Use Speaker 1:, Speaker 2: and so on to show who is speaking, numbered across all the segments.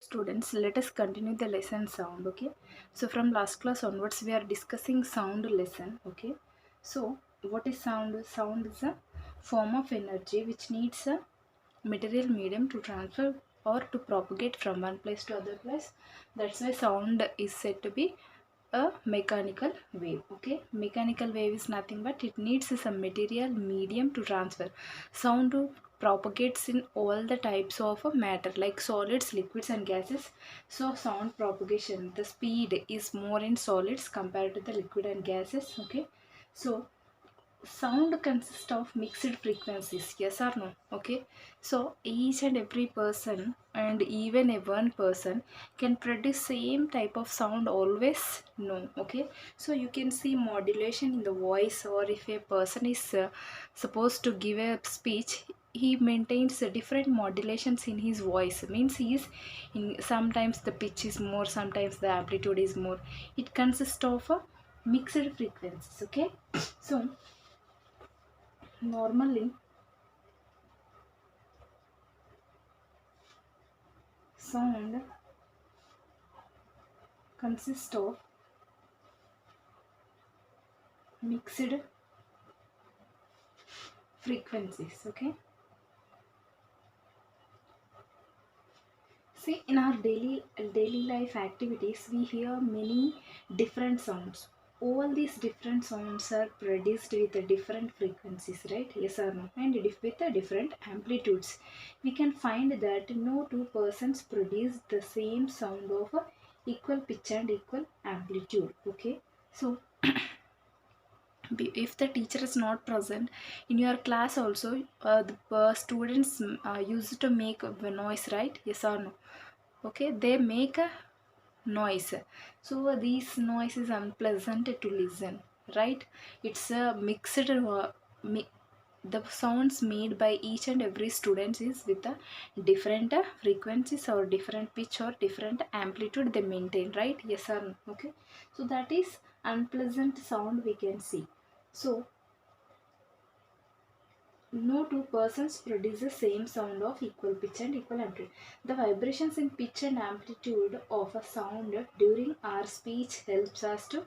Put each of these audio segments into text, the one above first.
Speaker 1: Students, let us continue the lesson sound. Okay, so from last class onwards we are discussing sound lesson. Okay, so what is sound? Sound is a form of energy which needs a material medium to transfer or to propagate from one place to other place. That's why sound is said to be a mechanical wave. Okay, mechanical wave is nothing but it needs some material medium to transfer. Sound propagates in all the types of matter like solids, liquids and gases. So sound propagation, the speed is more in solids compared to the liquid and gases. Okay, so sound consists of mixed frequencies, yes or no? Okay, so each and every person and even a one person can produce same type of sound always? No. Okay, so you can see modulation in the voice, or if a person is supposed to give a speech, he maintains different modulations in his voice. Means he is in, sometimes the pitch is more, sometimes the amplitude is more. It consists of mixed frequencies. Okay, so normally sound consists of mixed frequencies. Okay, see, in our daily life activities we hear many different sounds. All these different sounds are produced with a different frequencies, right? Yes or no? And with a different amplitudes. We can find that no two persons produce the same sound of equal pitch and equal amplitude. Okay, so if the teacher is not present in your class also, the students used to make a noise, right? Yes or no? Okay, they make a noise. So this noise is unpleasant to listen, right? It's a mixed the sounds made by each and every student is with a different frequencies or different pitch or different amplitude they maintain, right? Yes or no? Okay, so that is unpleasant sound we can see. So no two persons produce the same sound of equal pitch and equal amplitude. The vibrations in pitch and amplitude of a sound during our speech helps us to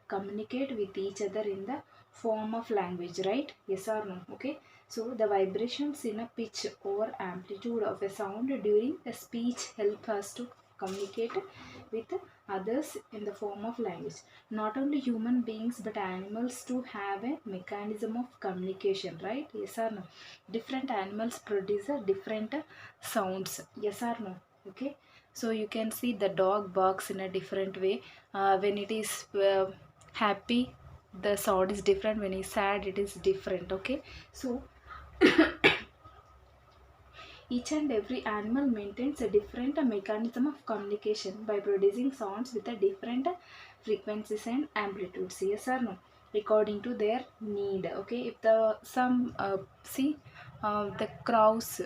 Speaker 1: communicate with each other in the form of language, right? Yes or no? Okay. So the vibrations in a pitch or amplitude of a sound during a speech help us to communicate with others in the form of language. Not only human beings but animals too have a mechanism of communication, right? Yes or no? Different animals produce a different sounds, yes or no? Okay, so you can see the dog barks in a different way. When it is happy, the sound is different. When it's sad, it is different. Okay, so each and every animal maintains a different mechanism of communication by producing sounds with a different frequencies and amplitudes. Yes or no? According to their need. Okay, if the some see the crows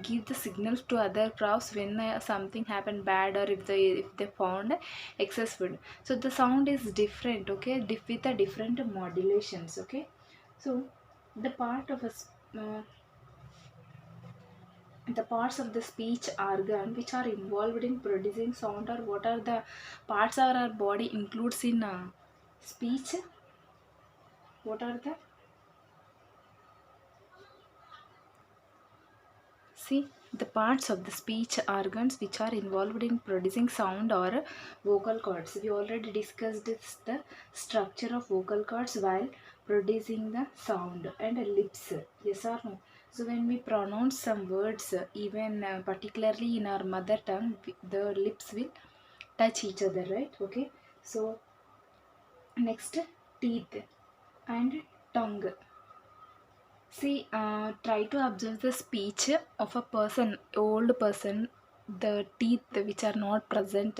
Speaker 1: give the signals to other crows when something happened bad, or if they found excess food. So the sound is different. Okay, with the different modulations. Okay, so the part of a the parts of the speech organ which are involved in producing sound, or what are the parts of our body includes in speech? What are the, see, the parts of the speech organs which are involved in producing sound or vocal cords? We already discussed this, the structure of vocal cords while producing the sound, and lips. Yes or no? So when we pronounce some words, even particularly in our mother tongue, the lips will touch each other, right? Okay, so next, teeth and tongue. See, try to observe the speech of a person, old person, the teeth which are not present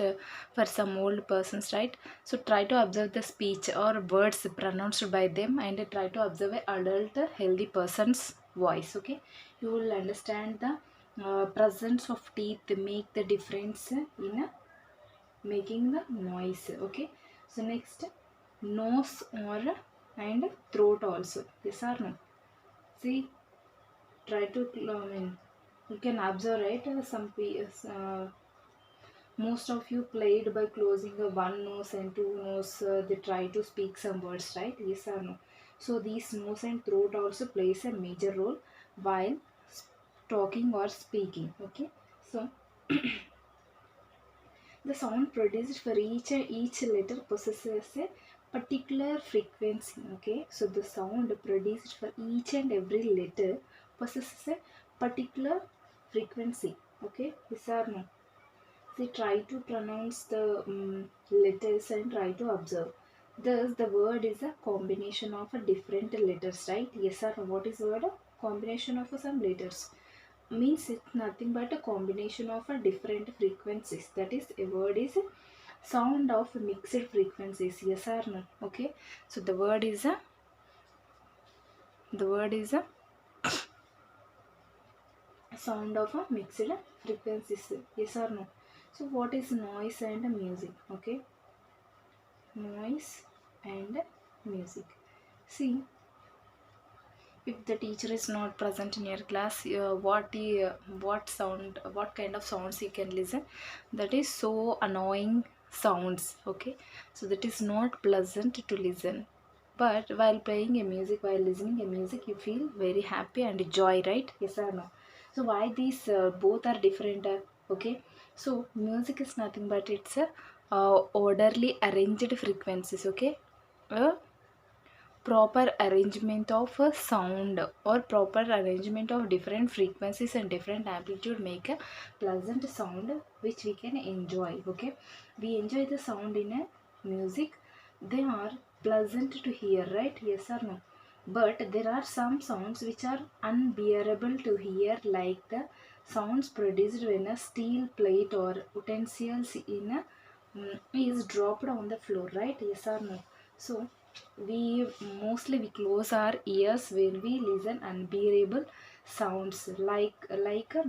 Speaker 1: for some old persons, right? So try to observe the speech or words pronounced by them, and try to observe a adult healthy person's voice. Okay, you will understand the presence of teeth make the difference in making the noise. Okay, so next, nose or and throat also. Yes or no? See, try to, I mean, you can observe, right? Some most of you played by closing a one nose and two nose. They try to speak some words, right? Yes or no? So these nose and throat also plays a major role while talking or speaking. Okay, so the sound produced for each letter possesses a particular frequency. Okay, so the sound produced for each and every letter possesses a particular frequency. Okay, yes or no? They try to pronounce the letters and try to observe. Thus, the word is a combination of a different letters, right? Yes or no? What is word? A combination of some letters. Means it's nothing but a combination of a different frequencies. That is, a word is a sound of mixed frequencies. Yes or no? Okay. So the word is a sound of a mixed frequencies. Yes or no? So what is noise and music? Okay, noise and music. See, if the teacher is not present in your class, what kind of sounds you can listen? That is so annoying sounds. Okay, so that is not pleasant to listen. But while playing a music, while listening a music, you feel very happy and joy, right? Yes or no? So why these both are different? Okay, so music is nothing but it's a orderly arranged frequencies. Okay, a proper arrangement of a sound or proper arrangement of different frequencies and different amplitude make a pleasant sound which we can enjoy. Okay, we enjoy the sound in a music. They are pleasant to hear, right? Yes or no? But there are some sounds which are unbearable to hear, like the sounds produced when a steel plate or utensils in a is dropped on the floor, right? Yes or no? So we close our ears when we listen unbearable sounds, like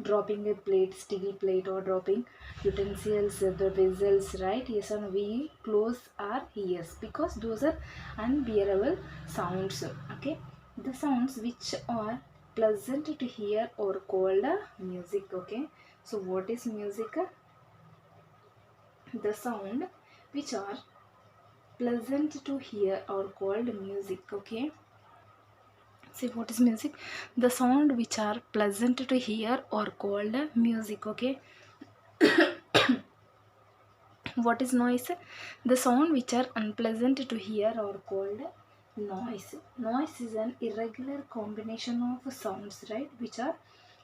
Speaker 1: dropping a plate, steel plate, or dropping utensils, the vessels, right? Yes, and we close our ears because those are unbearable sounds. Okay, the sounds which are pleasant to hear or called music. Okay, so what is music? The sound which are pleasant to hear or called music. Okay, see, what is music? The sound which are pleasant to hear or called music. Okay, what is noise? The sound which are unpleasant to hear or called noise. Noise is an irregular combination of sounds, right, which are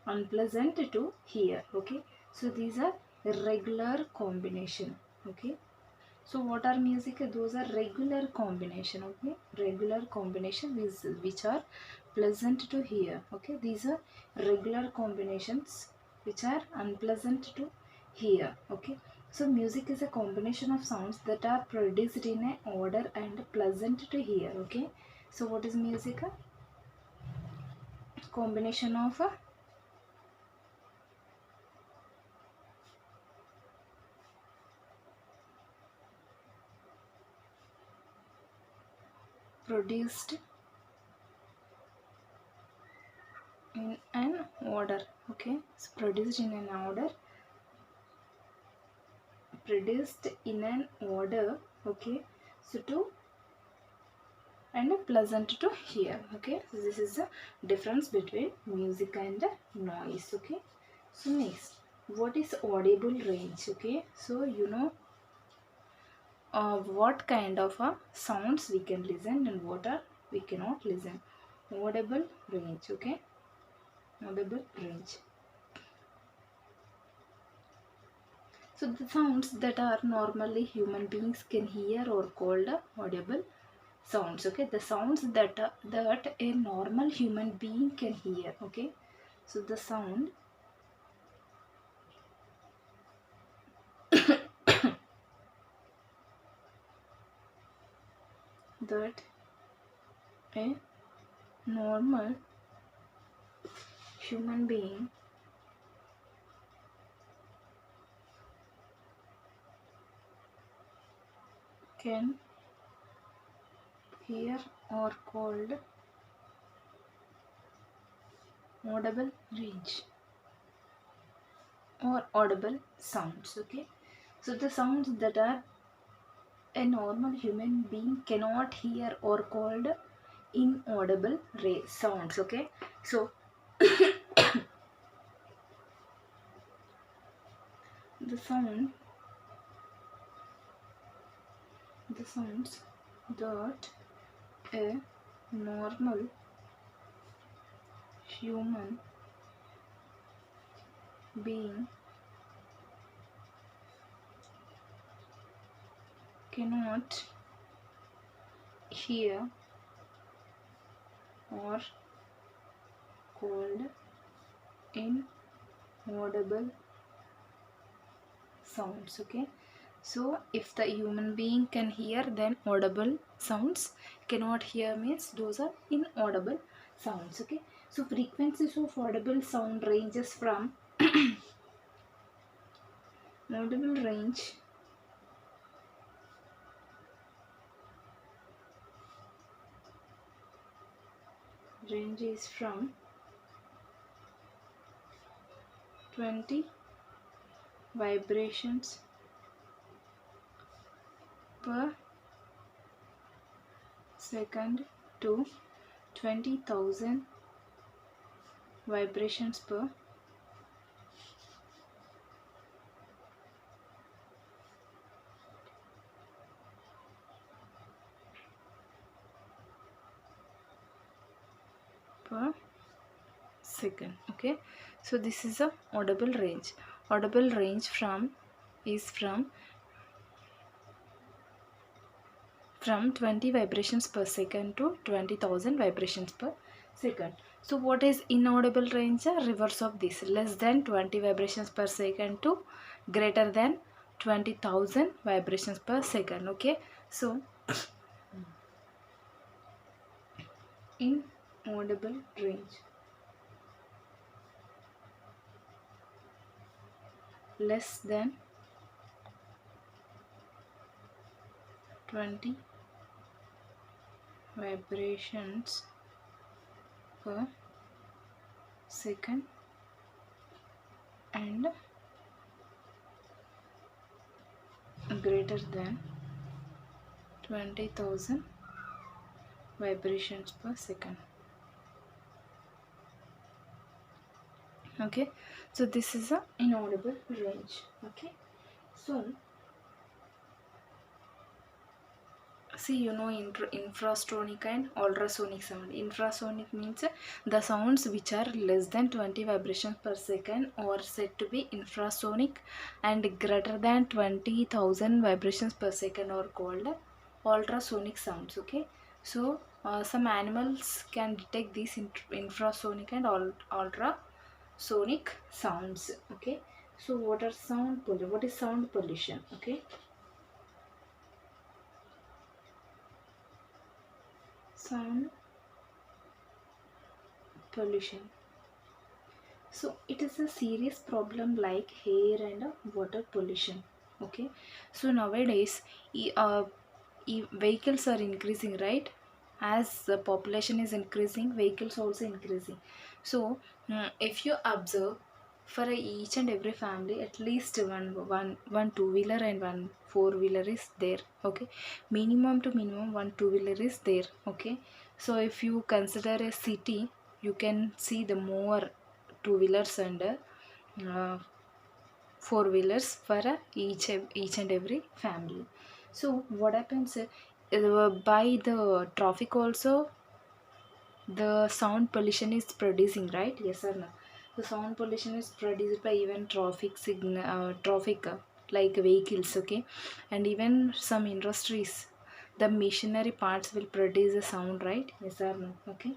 Speaker 1: unpleasant to hear. Okay, so these are irregular combination. Okay, so what are music? Those are regular combination. Okay, regular combination which are pleasant to hear. Okay, these are regular combinations which are unpleasant to hear. Okay, so music is a combination of sounds that are produced in a order and pleasant to hear. Okay, so what is music? Combination of produced in an order. Okay, so produced in an order, produced in an order. Okay, so to and pleasant to hear. Okay, so this is the difference between music and noise. Okay, so next, what is audible range? Okay, so what kind of sounds we can listen and what are we cannot listen. Audible range. Okay, audible range. So the sounds that are normally human beings can hear or called audible sounds. Okay, the sounds that a normal human being can hear. Okay, so the sound that a normal human being can hear or called audible range or audible sounds. Okay, So the sounds that are a normal human being cannot hear or called inaudible sounds. Okay, so the sound the sounds that a normal human being cannot hear or called inaudible sounds. Okay, so if the human being can hear, then audible sounds. Cannot hear means those are inaudible sounds. Okay, so frequencies of audible sound ranges from audible range is from 20 vibrations per second to 20,000 vibrations per second. Okay, so this is a audible range. Audible range is from 20 vibrations per second to 20,000 vibrations per second. So what is inaudible range? Reverse of this, less than 20 vibrations per second to greater than 20,000 vibrations per second. Okay, so inaudible range less than 20 vibrations per second and greater than 20,000 vibrations per second. Okay, so this is a inaudible range. Okay, so see, you know, infrasonic and ultrasonic sound. Infrasonic means the sounds which are less than 20 vibrations per second or said to be infrasonic, and greater than 20,000 vibrations per second are called ultrasonic sounds. Okay, so some animals can detect these infrasonic and ultrasonic sounds. Okay, so what is sound pollution? Okay, sound pollution. So it is a serious problem like air and water pollution. Okay, so nowadays vehicles are increasing, right? As the population is increasing, vehicles also increasing. So if you observe, for each and every family, at least one two-wheeler and one four-wheeler is there. Okay, minimum to minimum one two-wheeler is there. Okay, so if you consider a city, you can see the more two-wheelers and four-wheelers for each and every family. So what happens, by the traffic also the sound pollution is producing, right? Yes or no? The sound pollution is produced by even traffic like vehicles. Okay, and even some industries, the machinery parts will produce a sound, right? Yes or no? Okay,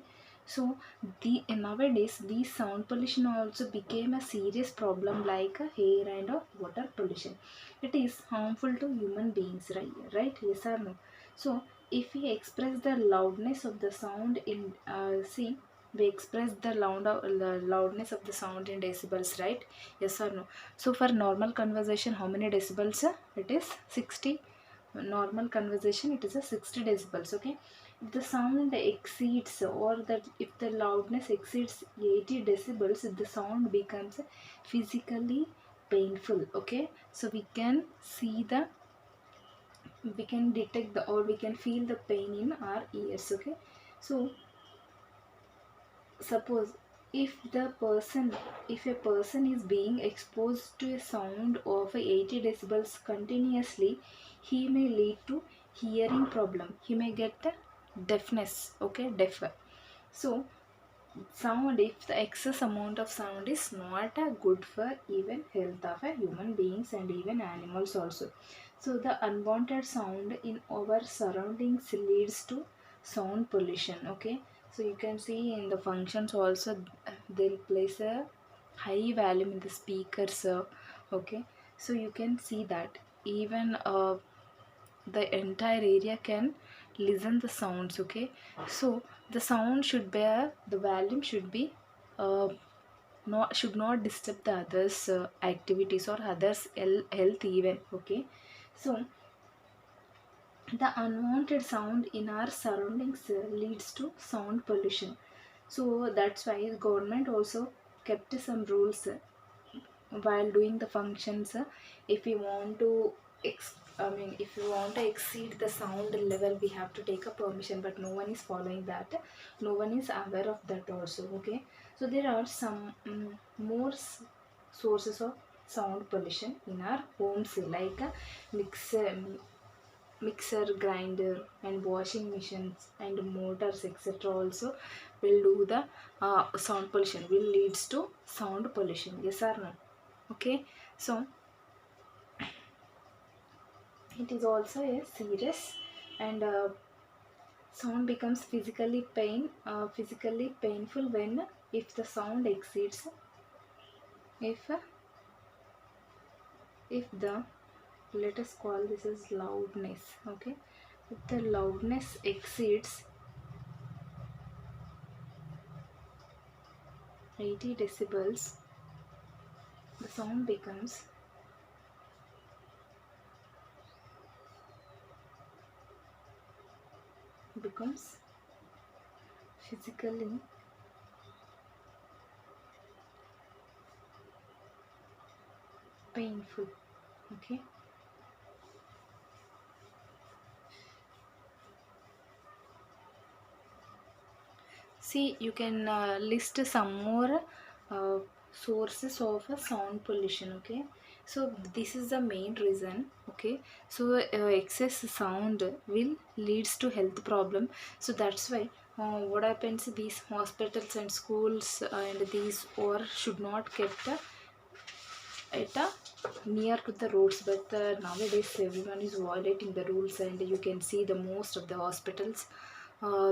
Speaker 1: so the nowadays these sound pollution also became a serious problem like air and water pollution. It is harmful to human beings, right? Yes or no? So if we express the loudness of the sound in see, we express the loudness of the sound in decibels, right? Yes or no? So for normal conversation, how many decibels? It is 60. Normal conversation, it is a 60 decibels. Okay, if the sound exceeds, or that if the loudness exceeds 80 decibels, the sound becomes physically painful. Okay, so we can see the, we can detect the, or we can feel the pain in our ears. Okay, so suppose if the person, if a person is being exposed to a sound of 80 decibels continuously, he may lead to hearing problem, he may get the deafness. Okay, deaf. So sound, if the excess amount of sound is not good for even health of a human beings and even animals also. So the unwanted sound in our surroundings leads to sound pollution. Okay, so you can see in the functions also, they'll place a high volume in the speakers. Okay, so you can see that even the entire area can listen the sounds. Okay, so the sound should be the volume should be uh, not, should not disturb the others activities or others health even. Okay, so the unwanted sound in our surroundings leads to sound pollution. So that's why the government also kept some rules while doing the functions. If we want to I mean, if you want to exceed the sound level, we have to take a permission, but no one is following that, no one is aware of that also. Okay, so there are some more sources of sound pollution in our homes, like a mixer, grinder and washing machines and motors etc also will do the sound pollution, will leads to sound pollution. Yes or no? Okay, so it is also a serious, and sound becomes physically painful when, if the sound exceeds, if the, let us call this as loudness. Okay, if the loudness exceeds 80 decibels, the sound becomes physically painful. Okay, see, you can list some more sources of sound pollution. Okay, so this is the main reason. Okay, so excess sound will leads to health problem. So that's why what happens, these hospitals and schools and these or should not kept at a near to the roads, but nowadays everyone is violating the rules, and you can see the most of the hospitals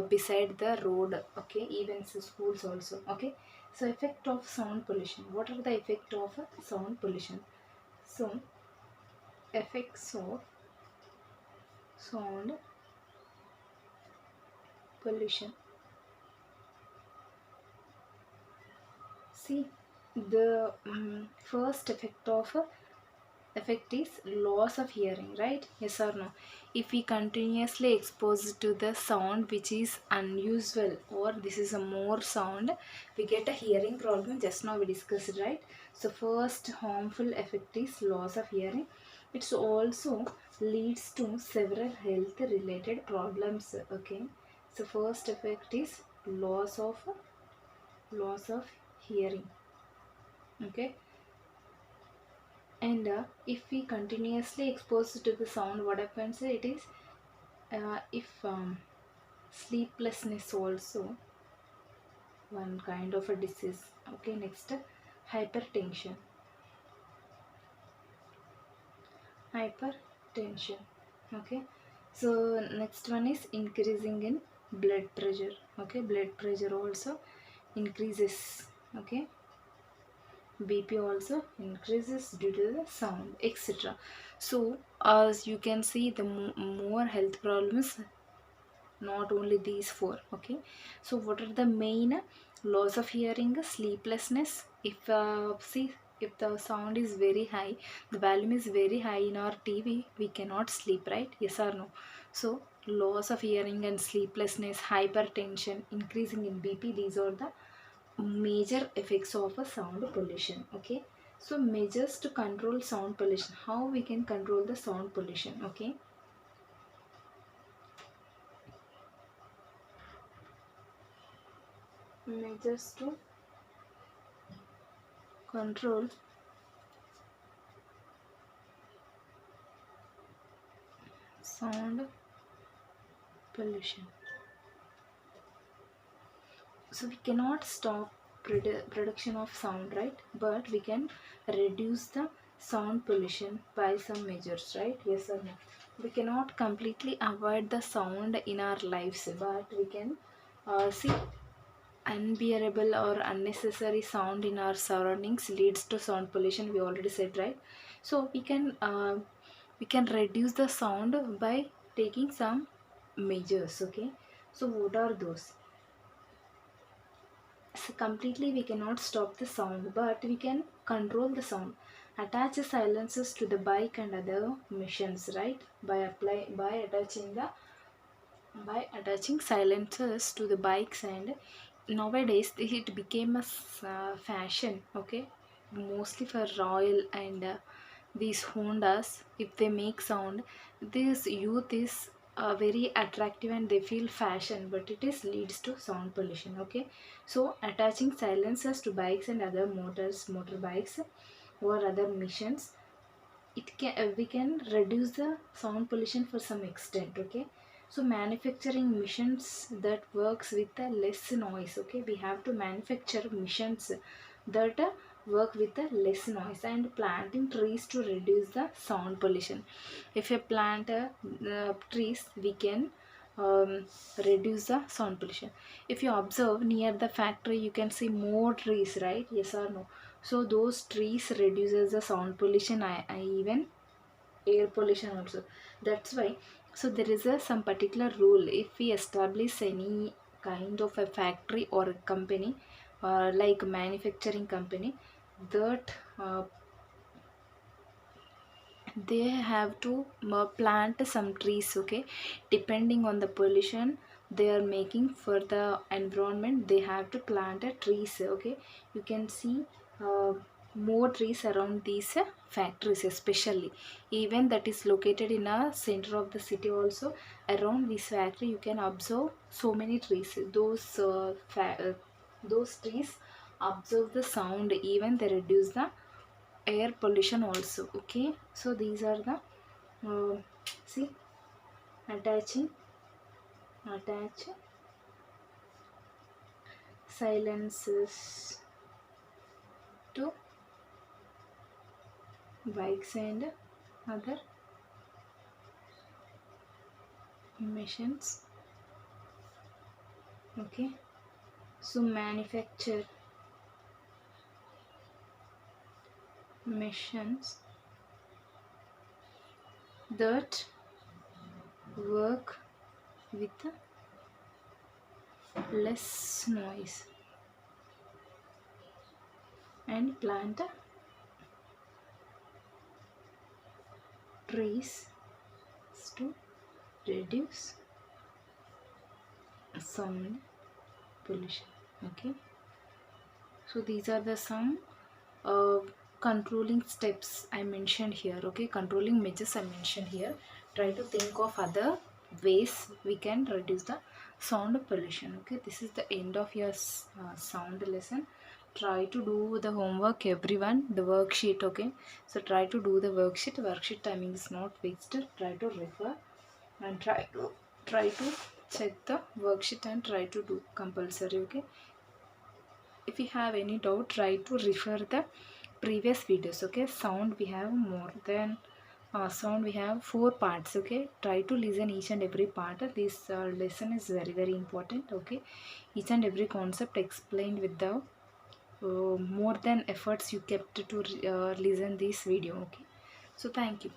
Speaker 1: beside the road. Okay, even schools also. Okay, so effect of sound pollution, what are the effect of sound pollution? So effects of sound pollution, see, the first effect is loss of hearing, right? Yes or no? If we continuously exposed to the sound which is unusual, or this is a more sound, we get a hearing problem. Just now we discussed, right? So first harmful effect is loss of hearing. It also leads to several health related problems. Okay, so first effect is loss of hearing. Okay, and if we continuously exposed to the sound, what happens, it is if sleeplessness also one kind of a disease. Okay, next, hypertension. Hypertension. Okay, so next one is increasing in blood pressure. Okay, blood pressure also increases. Okay, BP also increases due to the sound, etc. So as you can see, the more health problems, not only these four. Okay, so what are the main? Loss of hearing, sleeplessness. If see, if the sound is very high, the volume is very high in our TV, we cannot sleep, right? Yes or no? So loss of hearing and sleeplessness, hypertension, increasing in BP, these are the major effects of a sound pollution. Okay, So measures to control sound pollution. How we can control the sound pollution? Okay. Measures to control sound pollution. So we cannot stop production of sound, right? But we can reduce the sound pollution by some measures, right? Yes or no? We cannot completely avoid the sound in our lives, but we can see unbearable or unnecessary sound in our surroundings leads to sound pollution, we already said, right? So we can reduce the sound by taking some measures. Okay, so what are those? So completely we cannot stop the sound, but we can control the sound. Attach silencers to the bike and other machines, right? By attaching silencers to the bikes, and nowadays it became a fashion. Okay, mostly for Royal and these Hondas, if they make sound, this youth is very attractive and they feel fashion, but it is leads to sound pollution. Okay, so attaching silencers to bikes and other motorbikes or other missions, we can reduce the sound pollution for some extent. Okay, so manufacturing missions that works with the less noise. Okay, we have to manufacture missions that work with the less noise, and planting trees to reduce the sound pollution. If you plant trees, we can reduce the sound pollution. If you observe near the factory, you can see more trees, right? Yes or no? So those trees reduces the sound pollution, I even air pollution also. That's why, so there is some particular rule. If we establish any kind of a factory or a company, like manufacturing company, that they have to plant some trees. Okay, depending on the pollution they are making for the environment, they have to plant a trees. Okay, you can see uh, more trees around these factories, especially even that is located in a center of the city. Also around this factory you can observe so many trees. Those trees absorb the sound, even they reduce the air pollution also. Okay, so these are the see, attaching attach silences to bikes and other machines. Okay, so manufacture machines that work with less noise, and plant trees to reduce sound pollution. Okay, so these are the some uh, controlling steps I mentioned here. Okay, controlling measures I mentioned here. Try to think of other ways we can reduce the sound pollution. Okay, this is the end of your sound lesson. Try to do the homework, everyone, the worksheet. Okay, so try to do the worksheet timing is not wasted. Try to refer and try to check the worksheet and try to do compulsory. Okay, if you have any doubt, try to refer the previous videos. Okay, sound we have more than sound we have 4 parts. Okay, try to listen each and every part. This lesson is very important. Okay, each and every concept explained with the more than efforts you kept to listen this video. Okay, so thank you.